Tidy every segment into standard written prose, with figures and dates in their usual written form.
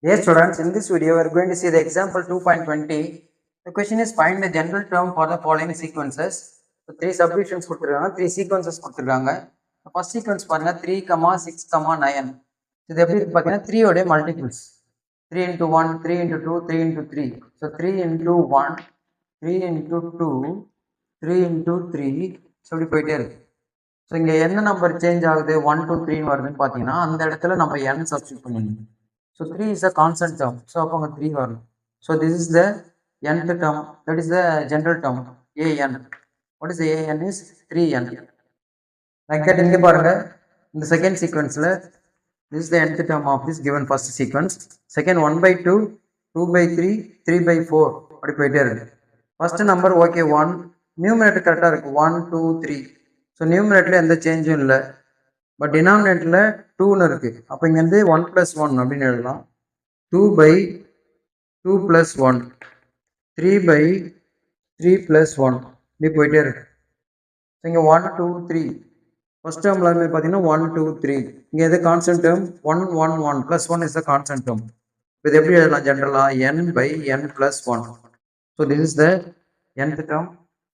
Yes, students, in this video, we are going to see the example 2.20. The question is find the general term for the following sequences. So, three subdivisions, three sequences. The first sequence is 3, 6, 9. So, the 3 ode multiples. 3 into 1, 3 into 2, 3 into 3. So, 3 into 1, 3 into 2, 3 into 3. So, so, இங்க என்ன number change ஆகுது 1 2 3 வருதுன்னு பாத்தீங்கன்னா அந்த இடத்துல நம்ம n substitute பண்ணணும். So 3 is a constant term. So அப்பங்க 3 வரணும். So this is the nth term, that is the general term an. What is an is 3n. Like that இங்க பாருங்க இந்த second சீக்வென்ஸ்ல this is the nth term of this given first sequence. Second 1/2, 2/3, 3/4 அப்படி போயிட்டே இருக்கு. First number okay 1, numerator கரெக்டா இருக்கு 1 2 3. So numeratorல எந்த சேஞ்சும் இல்லை. பட் டினாமினேட்டர்ல 2ன்னு இருக்கு. அப்போ இங்க வந்து 1 + 1 அப்படின்னு எழுதலாம். 2/2 + 1, 3/3 + 1 இப்படி போயிட்டே இருக்கு. இங்க 1 2 3 ஃபர்ஸ்ட் டேர்ம்ல இருந்து பாத்தீங்கன்னா 1 2 3. இங்க எது constant term 1 1 1 + 1 is the constant term. இது எப்படி எழுதலாம் ஜெனரலா n/n + 1. So this is the nth term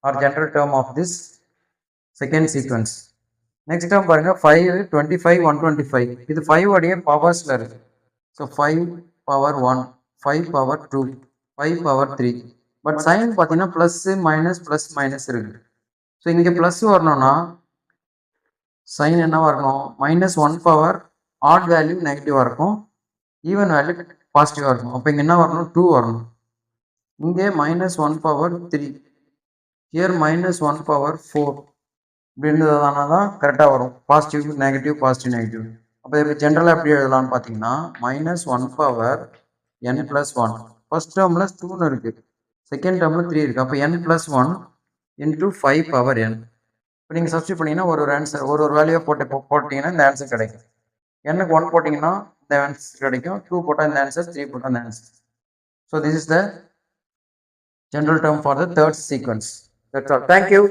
or general term of this second sequence. Next term பாருங்க 5 25 125. இது 5 உடைய பவர்ஸ்ல இருக்கு. So 5 power 1, 5 power 2, 5 power 3. But sign பார்த்தீங்கன்னா ப்ளஸ் மைனஸ் இருக்கு. ஸோ இங்கே ப்ளஸ் வரணும்னா சைன் என்னவா இருக்கணும் -1 பவர் ஆட் வேல்யூ நெகட்டிவாக இருக்கும், ஈவன் வேல்யூ பாசிட்டிவாக இருக்கும். அப்போ இங்கே என்ன வரணும் 2 வரணும். இங்கே -1 பவர் 3, ஹியர் -1 பவர் 4 அப்படின்றதானா தான் கரெக்டாக வரும். Positive negative positive negative. அப்போ இப்போ ஜென்ரலாக எப்படி எழுதலாம்னு பார்த்தீங்கன்னா -1 பவர் n + 1. ஃபர்ஸ்ட் டேர்மில் 2ன்னு இருக்குது, செகண்ட் டேர்மில் 3 இருக்குது. அப்போ n + 1 இன்ட்டு 5 பவர் n. இப்போ நீங்கள் சப்ஸ்டியூட் பண்ணிங்கன்னா ஒரு ஆன்சர் ஒரு வேல்யூவை போட்டிங்கன்னா இந்த ஆன்சர் கிடைக்கும். n-க்கு 1 போட்டிங்கன்னா இந்த ஆன்சர் கிடைக்கும், 2 போட்டால் இந்த ஆன்சர், 3 போட்டால் இந்த answer. So this is the general term for the third sequence. That's all. Thank you.